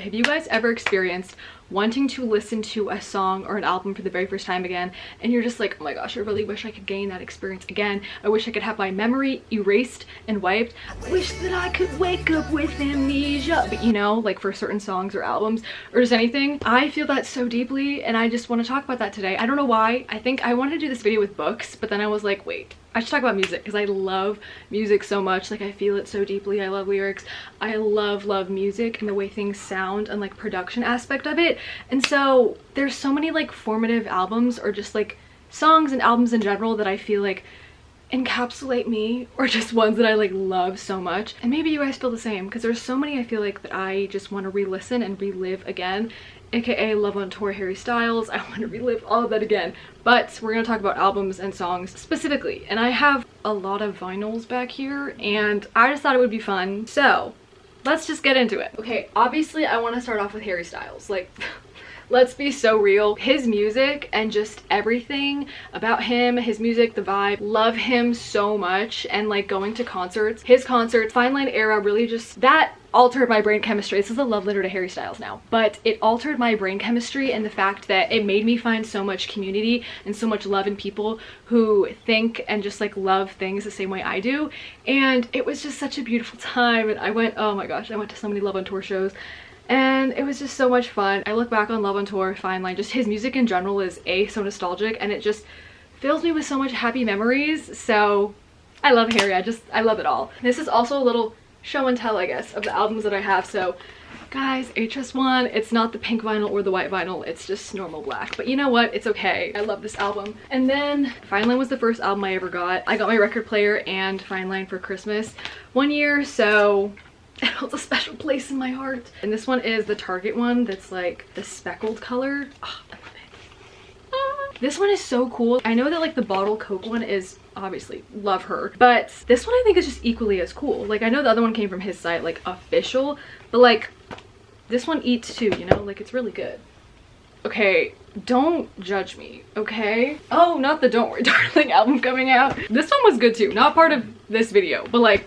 have you guys ever experienced wanting to listen to a song or an album for the very first time again, and you're just like, oh my gosh, I really wish I could gain that experience again. I wish I could have my memory erased and wiped. I wish that I could wake up with amnesia. But you know, like for certain songs or albums or just anything, I feel that so deeply, and I just want to talk about that today. I don't know why. I think I wanted to do this video with books, but then I was like, wait, I should talk about music because I love music so much. Like I feel it so deeply. I love lyrics. I love music and the way things sound and like production aspect of it. And so there's so many like formative albums or just like songs and albums in general that I feel like encapsulate me, or just ones that I like love so much. And maybe you guys feel the same, because there's so many I feel like that I just want to re-listen and relive again, aka Love on Tour Harry Styles. I want to relive all of that again. But we're going to talk about albums and songs specifically, and I have a lot of vinyls back here and I just thought it would be fun, so let's just get into it. Okay, obviously I want to start off with Harry Styles. Like let's be so real. His music and just everything about him, his music, the vibe, love him so much. And like going to concerts, his concerts, Fine Line era, really just, that altered my brain chemistry. This is a love letter to Harry Styles now, but it altered my brain chemistry, and the fact that it made me find so much community and so much love in people who think and just like love things the same way I do. And it was just such a beautiful time, and I went, oh my gosh, I went to so many Love on Tour shows and it was just so much fun. I look back on Love on Tour, Fine Line, just his music in general is so nostalgic, and it just fills me with so much happy memories. So I love Harry. I love it all. This is also a little show and tell, I guess, of the albums that I have. So guys, HS1, it's not the pink vinyl or the white vinyl, it's just normal black. But you know what, it's okay. I love this album. And then Fine Line was the first album I ever got. I got my record player and Fine Line for Christmas one year, so it holds a special place in my heart. And this one is the Target one that's like the speckled color. Oh, I love it. This one is so cool. I know that like the bottle Coke one is, obviously love her, but this one I think is just equally as cool. Like I know the other one came from his site, like official, but like this one eats too, you know, like it's really good. Okay, don't judge me, okay? Oh, not the Don't Worry Darling album coming out. This one was good too, not part of this video, but like,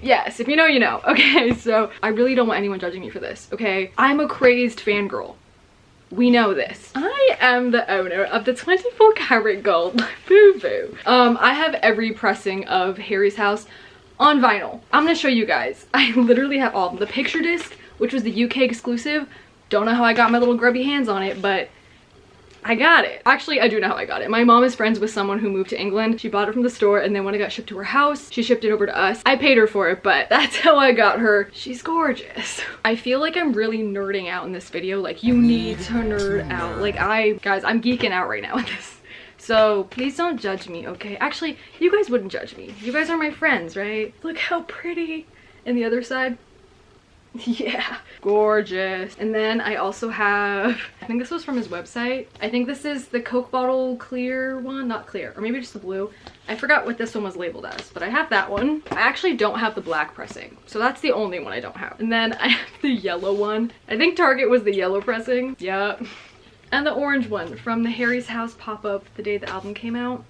yes, if you know, you know. Okay, so I really don't want anyone judging me for this, okay? I'm a crazed fangirl. We know this. I am the owner of the 24 karat gold boo boo. I have every pressing of Harry's House on vinyl. I'm gonna show you guys. I literally have all of them. The picture disc, which was the UK exclusive, don't know how I got my little grubby hands on it, but I got it. Actually, I do know how I got it. My mom is friends with someone who moved to England. She bought it from the store, and then when it got shipped to her house, she shipped it over to us. I paid her for it, but that's how I got her. She's gorgeous. I feel like I'm really nerding out in this video. Like, you need to nerd out. Like, guys, I'm geeking out right now with this. So please don't judge me, okay? Actually, you guys wouldn't judge me. You guys are my friends, right? Look how pretty. And the other side. Yeah, gorgeous. And then I also have, I think this was from his website. I think this is the Coke bottle clear one, not clear, or maybe just the blue. I forgot what this one was labeled as, but I have that one. I actually don't have the black pressing, so that's the only one I don't have. And then I have the yellow one. I think Target was the yellow pressing. Yeah. And the orange one from the Harry's House pop-up the day the album came out.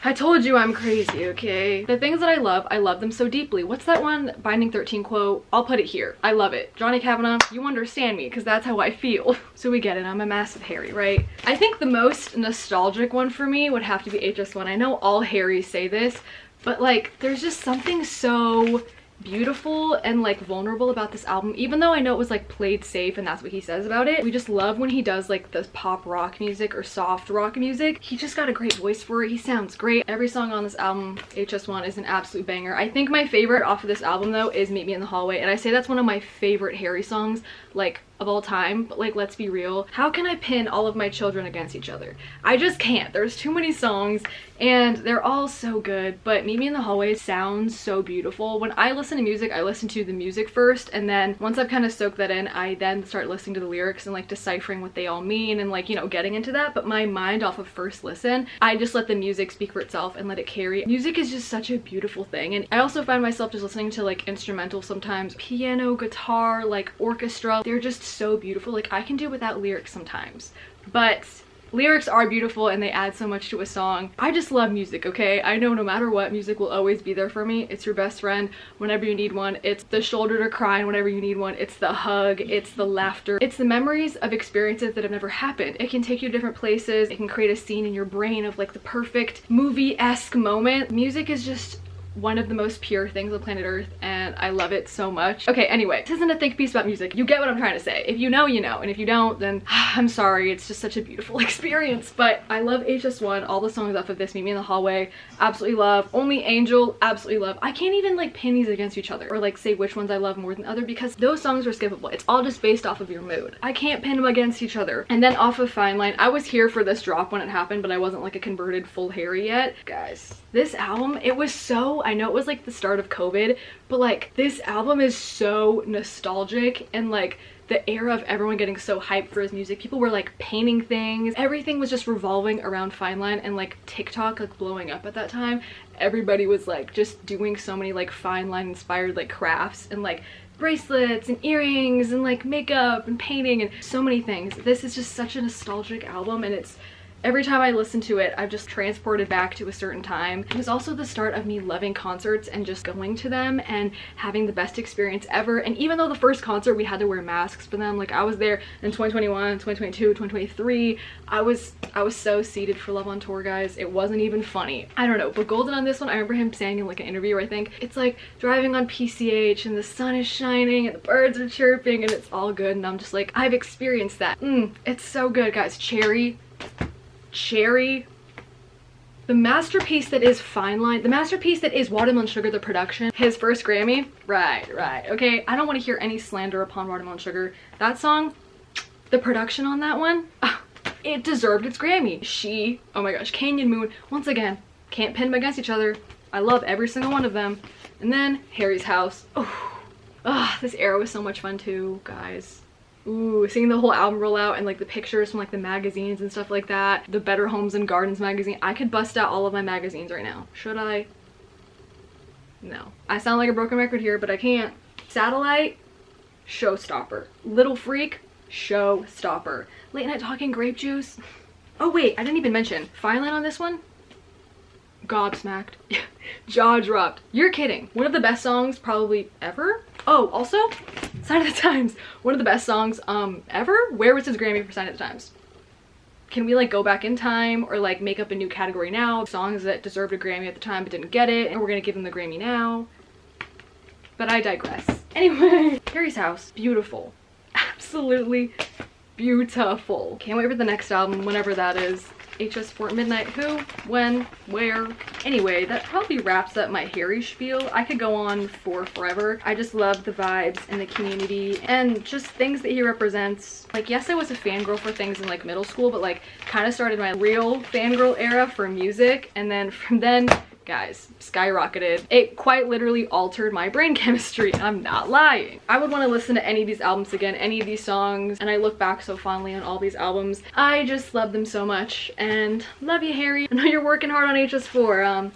I told you I'm crazy, okay? The things that I love them so deeply. What's that one Binding 13 quote? I'll put it here. I love it. Johnny Kavanagh, you understand me, because that's how I feel. So we get it. I'm a massive Harry, right? I think the most nostalgic one for me would have to be HS1. I know all Harrys say this, but like there's just something so beautiful and like vulnerable about this album. Even though I know it was like played safe and that's what he says about it, we just love when he does like this pop rock music or soft rock music. He just got a great voice for it. He sounds great. Every song on this album, HS1, is an absolute banger. I think my favorite off of this album though is Meet Me in the Hallway, and I say that's one of my favorite Harry songs like of all time. But like, let's be real, how can I pin all of my children against each other? I just can't. There's too many songs and they're all so good, but Meet Me in the Hallway sounds so beautiful. When I listen to music, I listen to the music first, and then once I've kind of soaked that in, I then start listening to the lyrics and like deciphering what they all mean and like, you know, getting into that. But my mind off of first listen, I just let the music speak for itself and let it carry. Music is just such a beautiful thing, and I also find myself just listening to like instrumental sometimes, piano, guitar, like orchestra. They're just so beautiful. Like I can do without lyrics sometimes, but Lyrics are beautiful and they add so much to a song. I just love music, okay? I know no matter what, music will always be there for me. It's your best friend whenever you need one. It's the shoulder to cry on whenever you need one. It's the hug, it's the laughter. It's the memories of experiences that have never happened. It can take you to different places. It can create a scene in your brain of like the perfect movie-esque moment. Music is just one of the most pure things on planet Earth, and I love it so much. Okay, anyway, this isn't a think piece about music. You get what I'm trying to say. If you know, you know, and if you don't, then I'm sorry. It's just such a beautiful experience. But I love HS1. All the songs off of this, Meet Me in the Hallway, absolutely love. Only Angel, absolutely love. I can't even like pin these against each other or like say which ones I love more than other, because those songs are skippable. It's all just based off of your mood. I can't pin them against each other. And then off of Fine Line, I was here for this drop when it happened, but I wasn't like a converted full Harry yet. Guys, this album, it was so, I know it was like the start of COVID, but like this album is so nostalgic, and like the era of everyone getting so hyped for his music. People were like painting things. Everything was just revolving around Fine Line, and like TikTok like blowing up at that time. Everybody was like just doing so many like Fine Line inspired like crafts and like bracelets and earrings and like makeup and painting and so many things. This is just such a nostalgic album, and it's every time I listen to it, I'm just transported back to a certain time. It was also the start of me loving concerts and just going to them and having the best experience ever. And even though the first concert we had to wear masks for them, like I was there in 2021, 2022, 2023, I was so seated for Love on Tour, guys. It wasn't even funny. I don't know, but Golden on this one, I remember him saying in like an interview, I think, it's like driving on PCH and the sun is shining and the birds are chirping and it's all good. And I'm just like, I've experienced that. It's so good, guys. Cherry, the masterpiece that is Fine Line, the masterpiece that is Watermelon Sugar, the production, his first Grammy. Right, okay, I don't want to hear any slander upon Watermelon Sugar. That song, the production on that one, it deserved its Grammy. Oh my gosh, Canyon Moon, once again, can't pin them against each other. I love every single one of them. And then Harry's House. This era was so much fun too, guys. Ooh, seeing the whole album roll out and like the pictures from like the magazines and stuff like that. The Better Homes and Gardens magazine. I could bust out all of my magazines right now. Should I? No. I sound like a broken record here, but I can't. Satellite, showstopper. Little Freak, showstopper. Late Night Talking, Grape Juice. Oh wait, I didn't even mention. Fine Line on this one? Gobsmacked. Jaw dropped. You're kidding. One of the best songs probably ever. Oh, also, Sign of the Times. One of the best songs ever. Where was his Grammy for Sign of the Times? Can we like go back in time or like make up a new category now? Songs that deserved a Grammy at the time but didn't get it, and we're gonna give him the Grammy now. But I digress. Anyway, Harry's House, beautiful. Absolutely beautiful. Can't wait for the next album, whenever that is. HS4 Midnight, who, when, where. Anyway, that probably wraps up my Harry spiel. I could go on for forever. I just love the vibes and the community and just things that he represents. Like, yes, I was a fangirl for things in like middle school, but like kind of started my real fangirl era for music, and then from then, guys, skyrocketed. It quite literally altered my brain chemistry. I'm not lying. I would want to listen to any of these albums again, any of these songs, and I look back so fondly on all these albums. I just love them so much, and love you, Harry. I know you're working hard on HS4.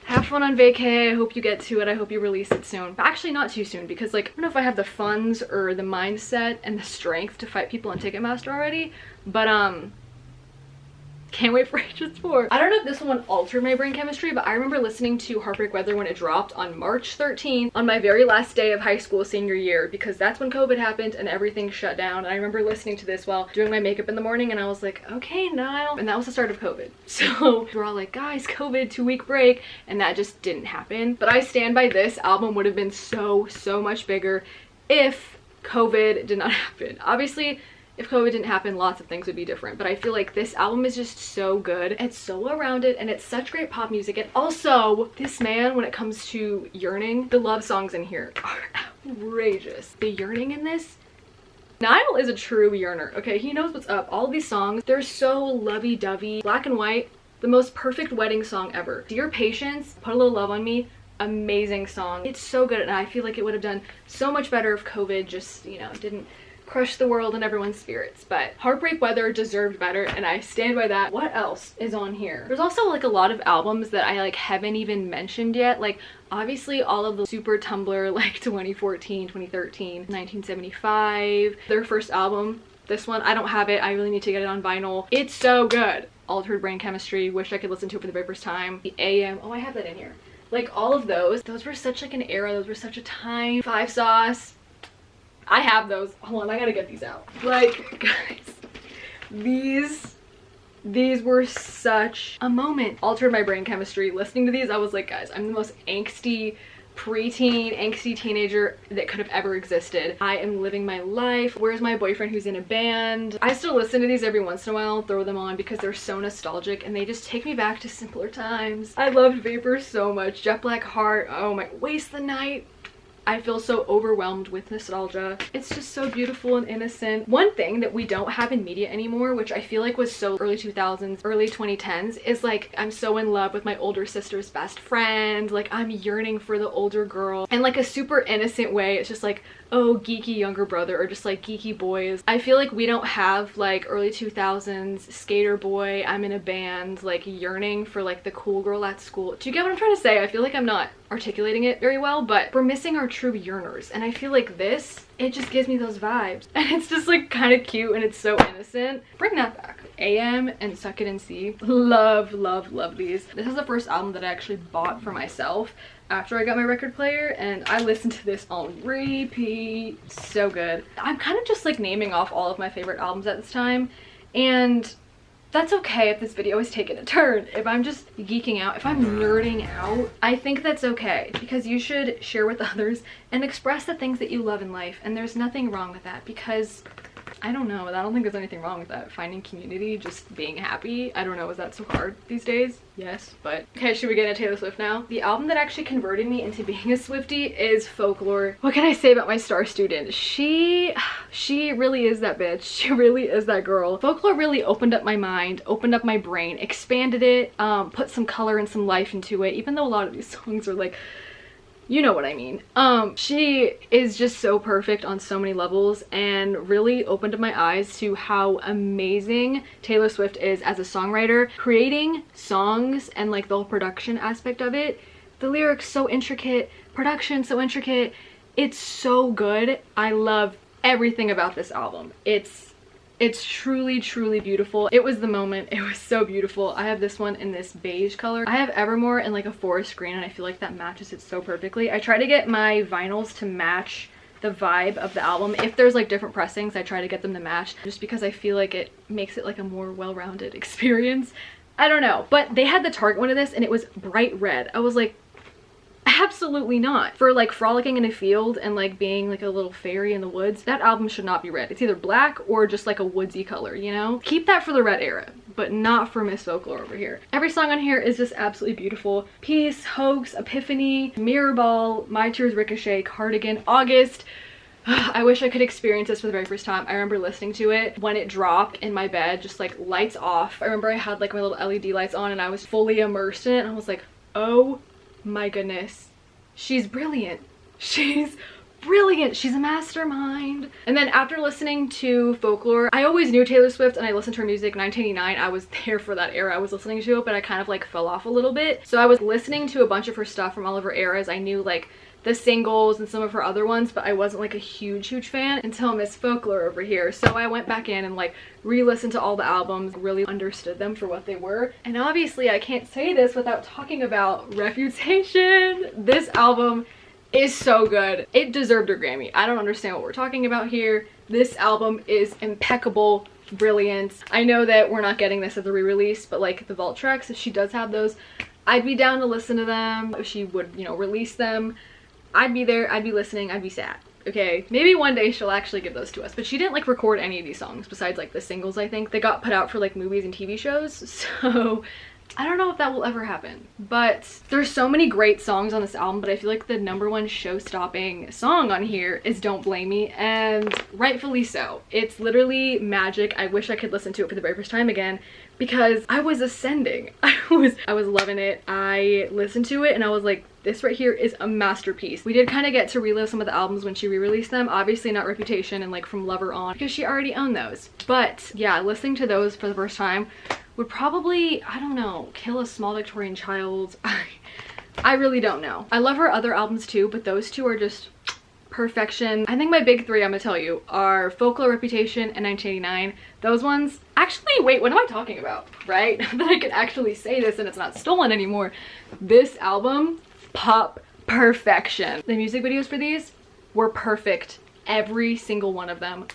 Have fun on vacay. I hope you get to it. I hope you release it soon. But actually not too soon, because like, I don't know if I have the funds or the mindset and the strength to fight people on Ticketmaster already, but can't wait for HS4. I don't know if this one altered my brain chemistry, but I remember listening to Heartbreak Weather when it dropped on March 13th, on my very last day of high school senior year, because that's when COVID happened and everything shut down. And I remember listening to this while doing my makeup in the morning, and I was like, okay, Niall. And that was the start of COVID. So we're all like, guys, COVID, 2-week break, and that just didn't happen. But I stand by, this album would have been so much bigger if COVID did not happen. Obviously, if COVID didn't happen, lots of things would be different, but I feel like this album is just so good. It's so well-rounded, and it's such great pop music. And also, this man, when it comes to yearning, the love songs in here are outrageous. The yearning in this, Niall is a true yearner, okay? He knows what's up. All these songs, they're so lovey-dovey. Black and White, the most perfect wedding song ever. Dear Patience, Put a Little Love on Me, amazing song. It's so good, and I feel like it would have done so much better if COVID just, you know, didn't crush the world and everyone's spirits. But Heartbreak Weather deserved better, and I stand by that. What else is on here? There's also like a lot of albums that I like haven't even mentioned yet. Like obviously all of the super Tumblr, like 2014, 2013, 1975, their first album, This one, I don't have it. I really need to get it on vinyl. It's so good. Altered Brain Chemistry, wish I could listen to it for the very first time. The AM, oh, I have that in here. Like all of those were such like an era, those were such a time. Five Sauce, I have those. Hold on, I gotta get these out. Like, guys, these were such a moment. Altered my brain chemistry. Listening to these, I was like, guys, I'm the most angsty preteen, angsty teenager that could have ever existed. I am living my life. Where's my boyfriend who's in a band? I still listen to these every once in a while, throw them on because they're so nostalgic and they just take me back to simpler times. I loved Vapor so much. Jet Black Heart, oh my, Waste the Night. I feel so overwhelmed with nostalgia. It's just so beautiful and innocent. One thing that we don't have in media anymore, which I feel like was so early 2000s, early 2010s, is like, I'm so in love with my older sister's best friend. Like, I'm yearning for the older girl. And like a super innocent way, it's just like, oh, geeky younger brother, or just like geeky boys. I feel like we don't have like early 2000s skater boy, I'm in a band, like yearning for like the cool girl at school. Do you get what I'm trying to say? I feel like I'm not articulating it very well, but we're missing our true yearners. And I feel like this, it just gives me those vibes. And it's just like kind of cute and it's so innocent. Bring that back. AM and Suck It and See. Love, love, love these. This is the first album that I actually bought for myself after I got my record player, and I listened to this on repeat. So good. I'm kind of just like naming off all of my favorite albums at this time, and that's okay if this video is taking a turn. If I'm just geeking out, if I'm nerding out, I think that's okay, because you should share with others and express the things that you love in life, and there's nothing wrong with that, because I don't know, I don't think there's anything wrong with that. Finding community, just being happy. I don't know, is that so hard these days? Yes, but okay, should we get into Taylor Swift now? The album that actually converted me into being a Swiftie is Folklore. What can I say about my star student? She really is that bitch. She really is that girl. Folklore really opened up my mind, opened up my brain, expanded it, put some color and some life into it, even though a lot of these songs are like, you know what I mean. She is just so perfect on so many levels and really opened up my eyes to how amazing Taylor Swift is as a songwriter, creating songs and like the whole production aspect of it. The lyrics so intricate, production so intricate. It's so good. I love everything about this album. It's truly, truly beautiful. It was the moment. It was so beautiful. I have this one in this beige color. I have Evermore in like a forest green, and I feel like that matches it so perfectly. I try to get my vinyls to match the vibe of the album. If there's like different pressings, I try to get them to match, just because I feel like it makes it like a more well-rounded experience. I don't know, but they had the Target one of this and it was bright red. I was like, absolutely not. For like frolicking in a field and like being like a little fairy in the woods, that album should not be red. It's either black or just like a woodsy color, you know? Keep that for the red era, but not for Miss Folklore over here. Every song on here is just absolutely beautiful. Peace, Hoax, Epiphany, Mirror Ball, My Tears Ricochet, Cardigan, August. I wish I could experience this for the very first time. I remember listening to it when it dropped in my bed, just like lights off. I remember I had like my little LED lights on and I was fully immersed in it, and I was like, oh my goodness, she's brilliant. She's brilliant. She's a mastermind. And then after listening to Folklore, I always knew Taylor Swift and I listened to her music. 1989, I was there for that era. I was listening to it, but I kind of like fell off a little bit. So I was listening to a bunch of her stuff from all of her eras. I knew like the singles and some of her other ones, but I wasn't like a huge fan until Miss Folklore over here. So I went back in and like re-listened to all the albums, really understood them for what they were. And obviously I can't say this without talking about Reputation. This album is so good. It deserved a Grammy. I don't understand what we're talking about here. This album is impeccable, brilliant. I know that we're not getting this as a re-release, but like the vault tracks, if she does have those, I'd be down to listen to them. If she would, you know, release them, I'd be there, I'd be listening, I'd be sad. Okay, maybe one day she'll actually give those to us, but she didn't like record any of these songs besides like the singles. I think they got put out for like movies and TV shows, so I don't know if that will ever happen. But there's so many great songs on this album, but I feel like the #1 show-stopping song on here is Don't Blame Me, and rightfully so. It's literally magic. I wish I could listen to it for the very first time again, because I was ascending. I was loving it. I listened to it and I was like, this right here is a masterpiece. We did kind of get to relive some of the albums when she re-released them. Obviously not Reputation and like From Lover On, because she already owned those. But yeah, listening to those for the first time would probably, I don't know, kill a small Victorian child. I really don't know. I love her other albums too, but those two are just Perfection. I think my big three, I'm gonna tell you, are Folklore, Reputation, and 1989. Those ones, actually, wait, what am I talking about, right? That I can actually say this and it's not stolen anymore. This album, Pop Perfection. The music videos for these were perfect. Every single one of them.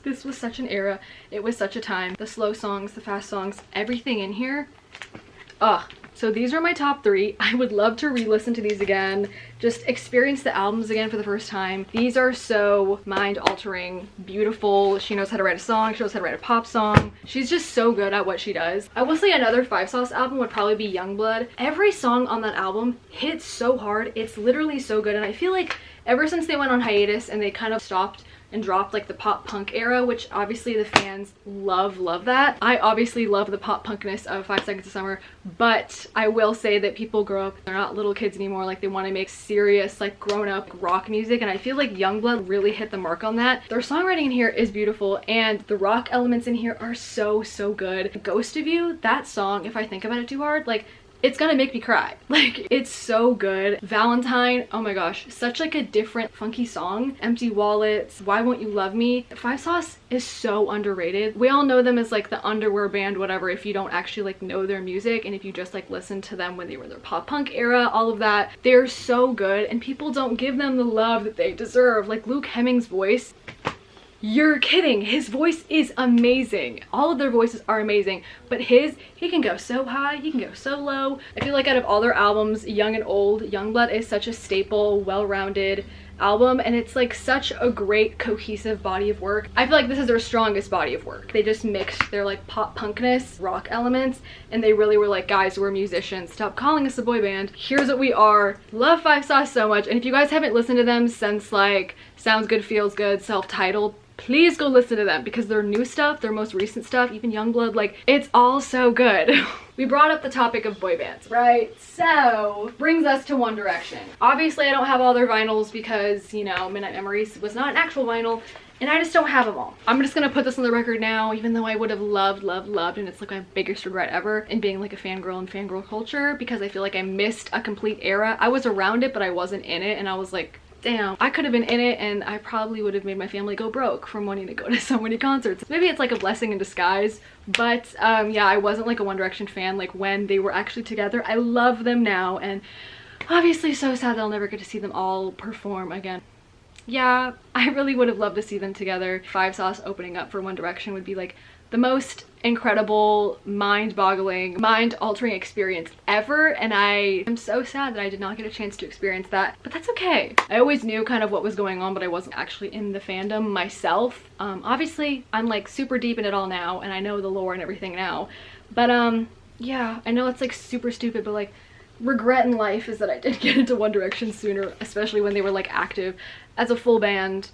This was such an era. It was such a time. The slow songs, the fast songs, everything in here. So these are my top three. I would love to re-listen to these again, just experience the albums again for the first time. These are so mind-altering, beautiful. She knows how to write a song, she knows how to write a pop song. She's just so good at what she does. I will say another Five Sauce album would probably be Youngblood. Every song on that album hits so hard. It's literally so good, and I feel like ever since they went on hiatus and they kind of stopped and dropped like the pop punk era, which obviously the fans love that. I obviously love the pop punkness of 5 Seconds of Summer, but I will say that people grow up, they're not little kids anymore, like they want to make serious like grown-up rock music, and I feel like Youngblood really hit the mark on that. Their songwriting in here is beautiful and the rock elements in here are so good. Ghost of You, that song, if I think about it too hard, like it's gonna make me cry. Like, it's so good. Valentine, oh my gosh, such like a different funky song. Empty Wallets, Why Won't You Love Me. Five Sauce is so underrated. We all know them as like the underwear band, whatever, if you don't actually like know their music and if you just like listen to them when they were in their pop punk era, all of that. They're so good and people don't give them the love that they deserve. Like Luke Hemming's voice, you're kidding, his voice is amazing. All of their voices are amazing, but he can go so high, he can go so low. I feel like out of all their albums, Young and Old, Youngblood is such a staple, well-rounded album, and it's like such a great cohesive body of work. I feel like this is their strongest body of work. They just mixed their like pop punkness, rock elements, and they really were like, guys, we're musicians, stop calling us a boy band, here's what we are. Love Five Sauce so much, and if you guys haven't listened to them since like Sounds Good Feels Good, self-titled, please go listen to them because their new stuff, their most recent stuff, even Youngblood, like it's all so good. We brought up the topic of boy bands, right? So brings us to One Direction. Obviously I don't have all their vinyls because, you know, Midnight Memories was not an actual vinyl and I just don't have them all. I'm just gonna put this on the record now, even though I would have loved, and it's like my biggest regret ever in being like a fangirl in fangirl culture, because I feel like I missed a complete era. I was around it, but I wasn't in it, and I was like, damn, I could have been in it and I probably would have made my family go broke from wanting to go to so many concerts. Maybe it's like a blessing in disguise, but yeah, I wasn't like a One Direction fan like when they were actually together. I love them now, and obviously so sad that I'll never get to see them all perform again. Yeah, I really would have loved to see them together. Five Sauce opening up for One Direction would be like the most incredible, mind-boggling, mind-altering experience ever, and I am so sad that I did not get a chance to experience that, but that's okay. I always knew kind of what was going on, but I wasn't actually in the fandom myself. Obviously I'm like super deep in it all now and I know the lore and everything now, but yeah, I know it's like super stupid, but like regret in life is that I did get into One Direction sooner, especially when they were like active as a full band.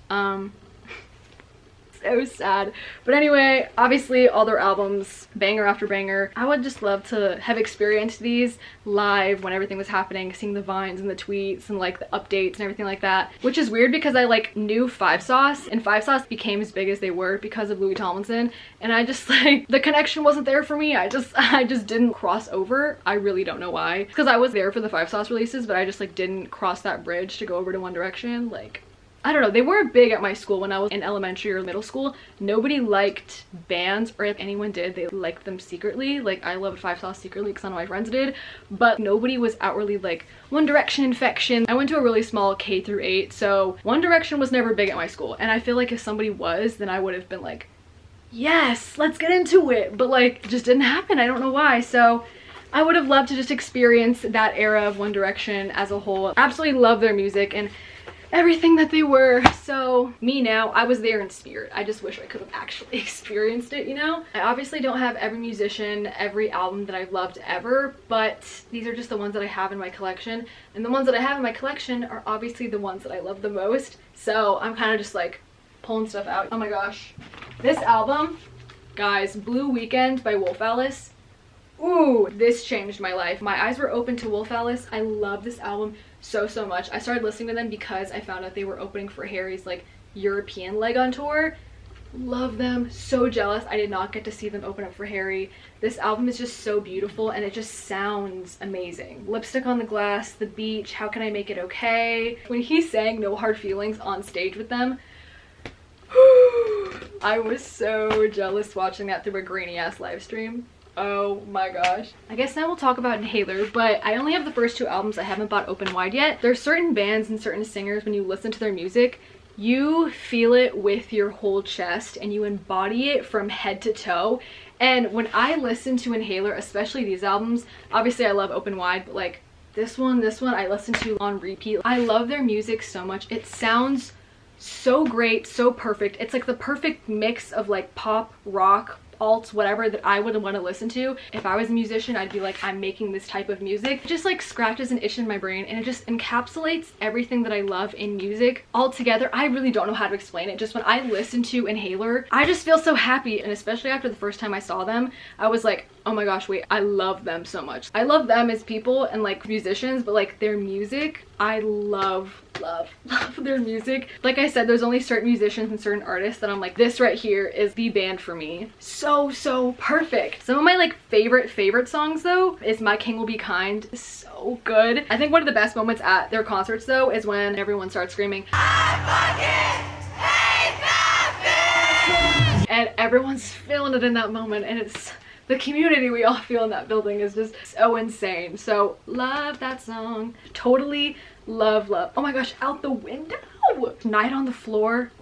So sad. But anyway, obviously all their albums, banger after banger. I would just love to have experienced these live when everything was happening, seeing the vines and the tweets and like the updates and everything like that, which is weird because I like knew Five Sauce and Five Sauce became as big as they were because of Louis Tomlinson, and I just like, the connection wasn't there for me. I just didn't cross over. I really don't know why, because I was there for the Five Sauce releases, but I just like didn't cross that bridge to go over to One Direction. Like, I don't know, they weren't big at my school when I was in elementary or middle school. Nobody liked bands, or if anyone did, they liked them secretly. Like, I loved Five Sauce secretly because none of my friends did, but nobody was outwardly like, One Direction infection. I went to a really small K through 8, so One Direction was never big at my school, and I feel like if somebody was, then I would have been like, yes, let's get into it, but like, it just didn't happen. I don't know why. So I would have loved to just experience that era of One Direction as a whole. Absolutely love their music and everything that they were. So me now, I was there in spirit. I just wish I could have actually experienced it, you know? I obviously don't have every musician, every album that I've loved ever, but these are just the ones that I have in my collection, and the ones that I have in my collection are obviously the ones that I love the most. So I'm kind of just like pulling stuff out. Oh my gosh, this album, guys, Blue Weekend by Wolf Alice. Ooh, this changed my life. My eyes were open to Wolf Alice. I love this album so much. I started listening to them because I found out they were opening for Harry's like European leg on tour. Love them. So jealous I did not get to see them open up for Harry. This album is just so beautiful and it just sounds amazing. Lipstick on the Glass, The Beach, How Can I Make It Okay? When he sang No Hard Feelings on stage with them, I was so jealous watching that through a grainy ass live stream. Oh my gosh. I guess now we'll talk about Inhaler, but I only have the first 2 albums. I haven't bought Open Wide yet. There's certain bands and certain singers, when you listen to their music, you feel it with your whole chest and you embody it from head to toe. And when I listen to Inhaler, especially these albums, obviously I love Open Wide, but like this one I listen to on repeat. I love their music so much. It sounds so great, so perfect. It's like the perfect mix of like pop, rock, alt, whatever that I would want to listen to. If I was a musician, I'd be like, I'm making this type of music. It just like scratches an itch in my brain and it just encapsulates everything that I love in music all together. I really don't know how to explain it. Just when I listen to Inhaler, I just feel so happy. And especially after the first time I saw them, I was like, oh my gosh, wait, I love them so much. I love them as people and like musicians, but like their music, I love their music. Like I said, there's only certain musicians and certain artists that I'm like, this right here is the band for me. So perfect. Some of my like favorite songs though is My King Will Be Kind. It's so good. I think one of the best moments at their concerts though is when everyone starts screaming, I fucking hate nothing! And everyone's feeling it in that moment, and it's the community we all feel in that building is just so insane. So love that song. Totally love. Oh my gosh, Out the Window. Night on the Floor.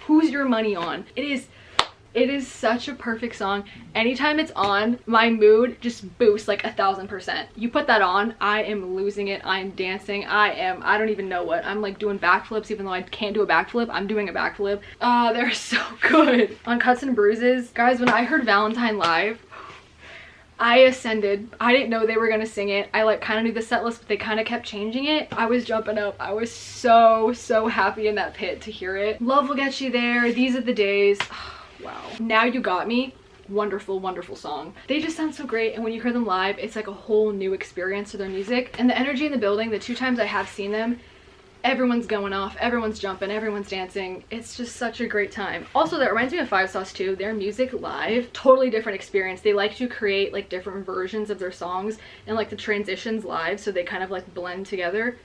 Who's Your Money On? It is such a perfect song. Anytime it's on, my mood just boosts like 1000%. You put that on, I am losing it. I am dancing. I don't even know what. I'm like doing backflips, even though I can't do a backflip. I'm doing a backflip. They're so good. On Cuts and Bruises, guys, when I heard Valentine live, I ascended. I didn't know they were gonna sing it. I like kind of knew the set list, but they kind of kept changing it. I was jumping up. I was so happy in that pit to hear it. Love Will Get You There. These Are the Days. Wow. Now You Got Me. Wonderful song. They just sound so great, and when you hear them live, it's like a whole new experience to their music. And the energy in the building, the 2 times I have seen them, everyone's going off, everyone's jumping, everyone's dancing. It's just such a great time. Also, that reminds me of Five Sauce too. Their music live, totally different experience. They like to create like different versions of their songs and like the transitions live, so they kind of like blend together.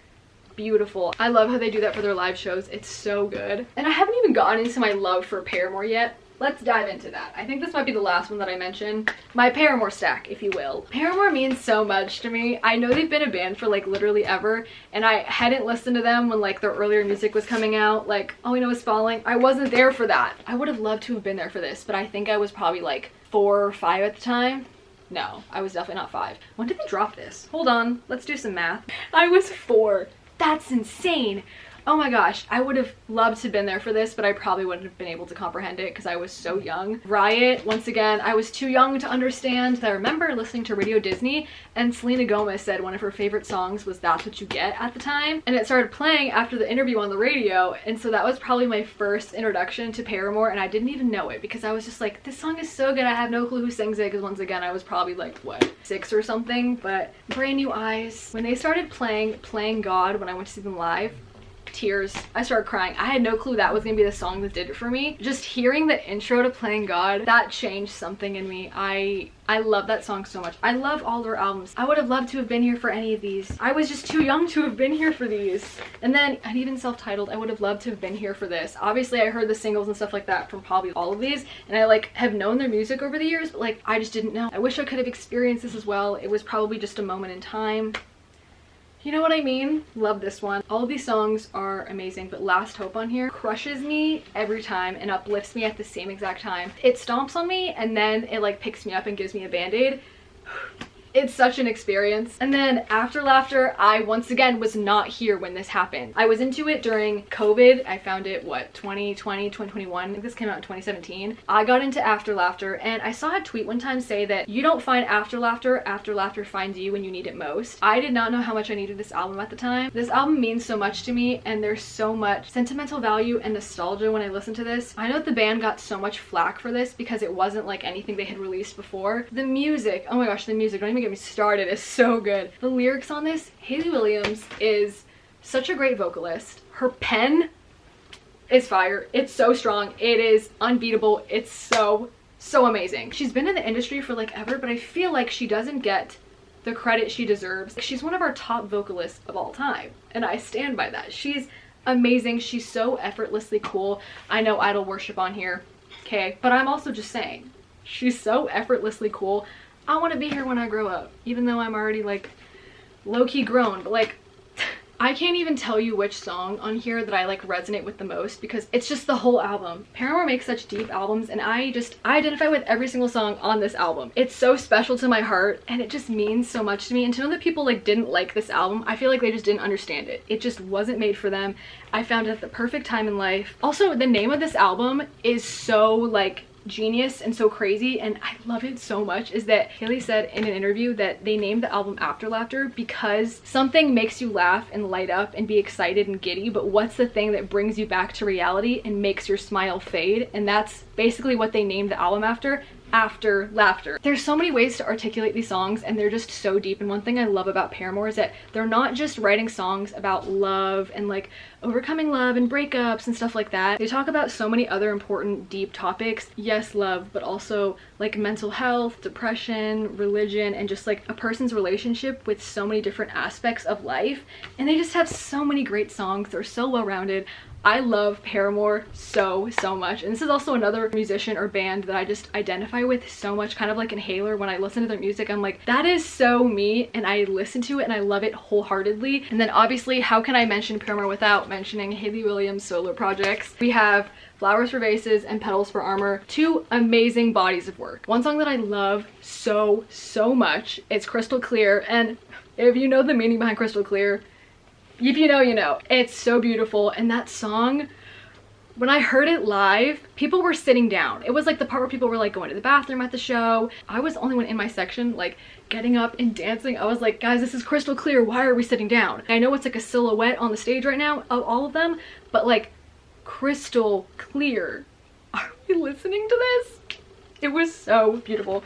Beautiful. I love how they do that for their live shows. It's so good. And I haven't even gotten into my love for Paramore yet. Let's dive into that. I think this might be the last one that I mentioned. My Paramore stack, if you will. Paramore means so much to me. I know they've been a band for like literally ever, and I hadn't listened to them when like their earlier music was coming out. Like All We Know Is Falling. I wasn't there for that. I would have loved to have been there for this, but I think I was probably like 4 or 5 at the time. No, I was definitely not 5. When did they drop this? Hold on, let's do some math. I was 4. That's insane. Oh my gosh, I would have loved to have been there for this, but I probably wouldn't have been able to comprehend it because I was so young. Riot, once again, I was too young to understand. I remember listening to Radio Disney, and Selena Gomez said one of her favorite songs was That's What You Get at the time, and it started playing after the interview on the radio, and so that was probably my first introduction to Paramore, and I didn't even know it because I was just like, this song is so good, I have no clue who sings it, because once again, I was probably like, what, 6 or something. But Brand New Eyes, when they started playing God when I went to see them live, tears. I started crying. I had no clue that was gonna be the song that did it for me. Just hearing the intro to Playing God, that changed something in me. I love that song so much. I love all their albums. I would have loved to have been here for any of these. I was just too young to have been here for these. And then, and even self-titled, I would have loved to have been here for this. Obviously, I heard the singles and stuff like that from probably all of these, and I like have known their music over the years, but like I just didn't know. I wish I could have experienced this as well. It was probably just a moment in time. You know what I mean? Love this one. All of these songs are amazing, but Last Hope on here crushes me every time and uplifts me at the same exact time. It stomps on me and then it like picks me up and gives me a band-aid. It's such an experience. And then After Laughter, I once again was not here when this happened. I was into it during COVID. I found it, what, 2020, 2021? I think this came out in 2017. I got into After Laughter, and I saw a tweet one time say that you don't find After Laughter finds you when you need it most. I did not know how much I needed this album at the time. This album means so much to me, and there's so much sentimental value and nostalgia when I listen to this. I know that the band got so much flack for this because it wasn't like anything they had released before. The music, oh my gosh, the music, don't even get me started, is so good. The lyrics on this, Hayley Williams is such a great vocalist. Her pen, is fire. It's so strong. It is unbeatable. It's so amazing. She's been in the industry for like ever, but I feel like she doesn't get the credit she deserves. She's one of our top vocalists of all time, and I stand by that. She's amazing. She's so effortlessly cool. I know idol worship on here, okay, but I'm also just saying, she's so effortlessly cool. I want to be her when I grow up, even though I'm already like low-key grown, but like I can't even tell you which song on here that I like resonate with the most, because it's just the whole album. Paramore makes such deep albums, and I identify with every single song on this album. It's so special to my heart, and it just means so much to me. And to know that people like didn't like this album, I feel like they just didn't understand it. It just wasn't made for them. I found it at the perfect time in life. Also, the name of this album is so like genius and so crazy, and I love it so much, is that Hailey said in an interview that they named the album After Laughter because something makes you laugh and light up and be excited and giddy, but what's the thing that brings you back to reality and makes your smile fade? And that's basically what they named the album after laughter. There's so many ways to articulate these songs, and they're just so deep. And one thing I love about Paramore is that they're not just writing songs about love and like overcoming love and breakups and stuff like that. They talk about so many other important deep topics. Yes, love, but also like mental health, depression, religion, and just like a person's relationship with so many different aspects of life. And they just have so many great songs. They're so well-rounded. I love Paramore so much, and this is also another musician or band that I just identify with so much, kind of like Inhaler. When I listen to their music, I'm like, that is so me, and I listen to it and I love it wholeheartedly. And then obviously, how can I mention Paramore without mentioning Hayley Williams' solo projects? We have Flowers for Vases and Petals for Armor, two amazing bodies of work. One song that I love so much is Crystal Clear, and if you know the meaning behind Crystal Clear, if you know, you know. It's so beautiful. And that song, when I heard it live, people were sitting down. It was like the part where people were like going to the bathroom at the show. I was the only one in my section like getting up and dancing. I was like, guys, this is crystal clear. Why are we sitting down? I know it's like a silhouette on the stage right now of all of them, but like crystal clear. Are we listening to this? It was so beautiful.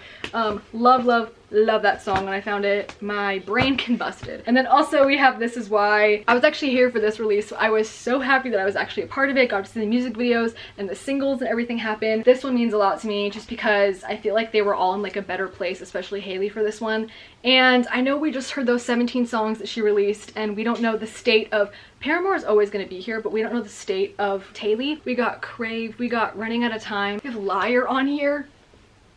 Love that song. When I found it, my brain combusted. And then also we have This Is Why. I was actually here for this release, so I was so happy that I was actually a part of it. Got to see the music videos and the singles and everything happen. This one means a lot to me just because I feel like they were all in like a better place, especially Hailey for this one. And I know we just heard those 17 songs that she released, and we don't know the state of Paramore is always going to be here, but we don't know the state of Hailey. We got Crave, we got Running Out of Time, we have Liar on here.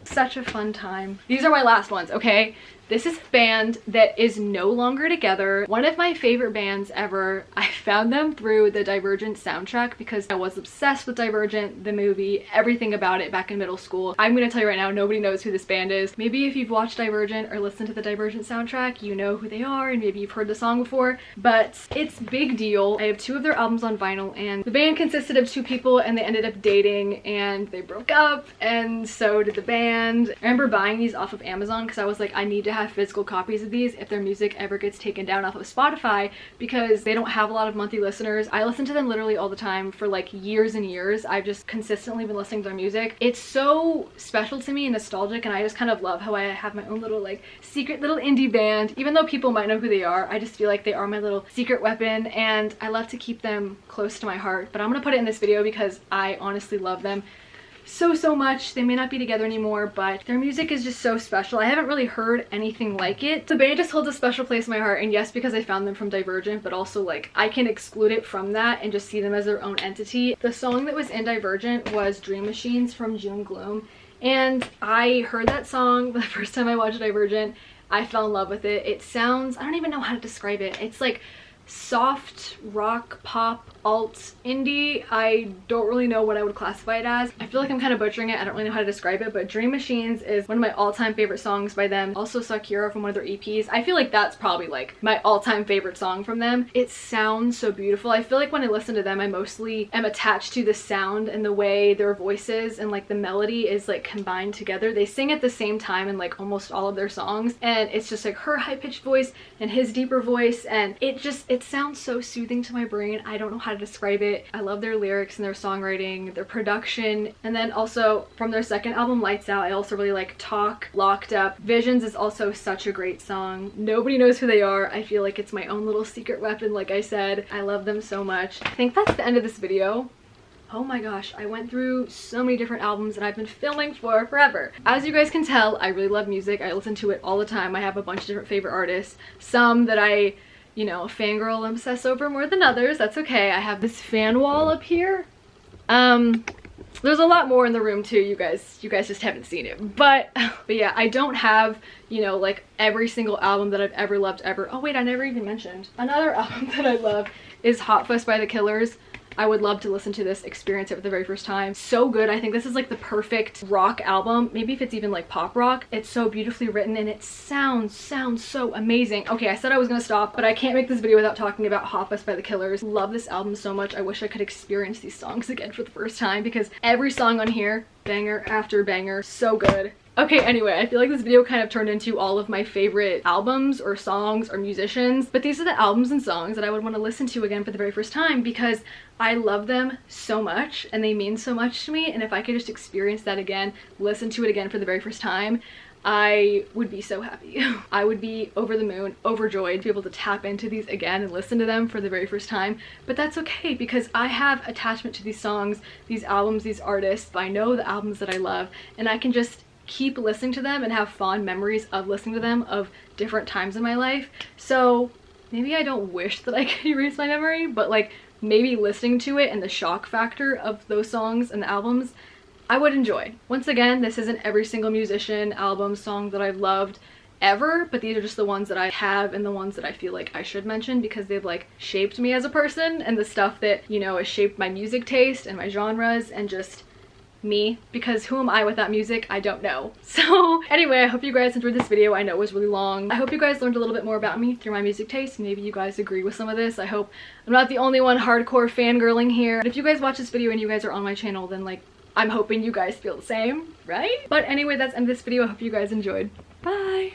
Such a fun time. These are my last ones, okay? This is a band that is no longer together. One of my favorite bands ever. I found them through the Divergent soundtrack because I was obsessed with Divergent, the movie, everything about it back in middle school. I'm gonna tell you right now, nobody knows who this band is. Maybe if you've watched Divergent or listened to the Divergent soundtrack, you know who they are, and maybe you've heard the song before, but it's big deal. I have two of their albums on vinyl, and the band consisted of two people, and they ended up dating, and they broke up, and so did the band. I remember buying these off of Amazon because I was like, I need to have physical copies of these if their music ever gets taken down off of Spotify, because they don't have a lot of monthly listeners. I listen to them literally all the time for like years and years. I've just consistently been listening to their music. It's so special to me and nostalgic, and I just kind of love how I have my own little like secret little indie band. Even though people might know who they are, I just feel like they are my little secret weapon, and I love to keep them close to my heart. But I'm gonna put it in this video because I honestly love them so much. They may not be together anymore, but their music is just so special. I haven't really heard anything like it. The band just holds a special place in my heart, and yes, because I found them from Divergent, but also like I can exclude it from that and just see them as their own entity. The song that was in Divergent was Dream Machines from June Gloom, and I heard that song the first time I watched Divergent. I fell in love with it. It sounds, I don't even know how to describe it. It's like soft rock, pop, alt, indie. I don't really know what I would classify it as. I feel like I'm kind of butchering it. I don't really know how to describe it, but Dream Machines is one of my all-time favorite songs by them. Also Sakura from one of their EPs. I feel like that's probably like my all-time favorite song from them. It sounds so beautiful. I feel like when I listen to them, I mostly am attached to the sound and the way their voices and like the melody is like combined together. They sing at the same time in like almost all of their songs, and it's just like her high-pitched voice and his deeper voice, and it sounds so soothing to my brain. I don't know how to describe it. I love their lyrics and their songwriting, their production. And then also from their second album, Lights Out, I also really like Talk, Locked Up. Visions is also such a great song. Nobody knows who they are. I feel like it's my own little secret weapon, like I said. I love them so much. I think that's the end of this video. Oh my gosh, I went through so many different albums and I've been filming for forever. As you guys can tell, I really love music. I listen to it all the time. I have a bunch of different favorite artists. Some that I, you know, fangirl and obsess over more than others. That's okay. I have this fan wall up here. There's a lot more in the room too, you guys just haven't seen it. But yeah, I don't have, you know, like every single album that I've ever loved ever. Oh wait, I never even mentioned. Another album that I love is Hot Fuss by The Killers. I would love to listen to this, experience it for the very first time. So good. I think this is like the perfect rock album. Maybe if it's even like pop rock. It's so beautifully written and it sounds so amazing. Okay, I said I was gonna stop, but I can't make this video without talking about Hot Fuss by The Killers. Love this album so much. I wish I could experience these songs again for the first time because every song on here, banger after banger, so good. Okay, anyway, I feel like this video kind of turned into all of my favorite albums or songs or musicians, but these are the albums and songs that I would want to listen to again for the very first time because I love them so much and they mean so much to me, and if I could just experience that again, listen to it again for the very first time, I would be so happy. I would be over the moon, overjoyed to be able to tap into these again and listen to them for the very first time. But that's okay because I have attachment to these songs, these albums, these artists. I know the albums that I love and I can just keep listening to them and have fond memories of listening to them of different times in my life. So maybe I don't wish that I could erase my memory, but like maybe listening to it and the shock factor of those songs and the albums I would enjoy. Once again, this isn't every single musician, album, song that I've loved ever, but these are just the ones that I have and the ones that I feel like I should mention because they've like shaped me as a person and the stuff that, you know, has shaped my music taste and my genres and just me, because who am I without music? I don't know. So anyway, I hope you guys enjoyed this video. I know it was really long. I hope you guys learned a little bit more about me through my music taste. Maybe you guys agree with some of this. I hope I'm not the only one hardcore fangirling here. But if you guys watch this video and you guys are on my channel, then like I'm hoping you guys feel the same, right? But anyway, that's the end of this video. I hope you guys enjoyed. Bye!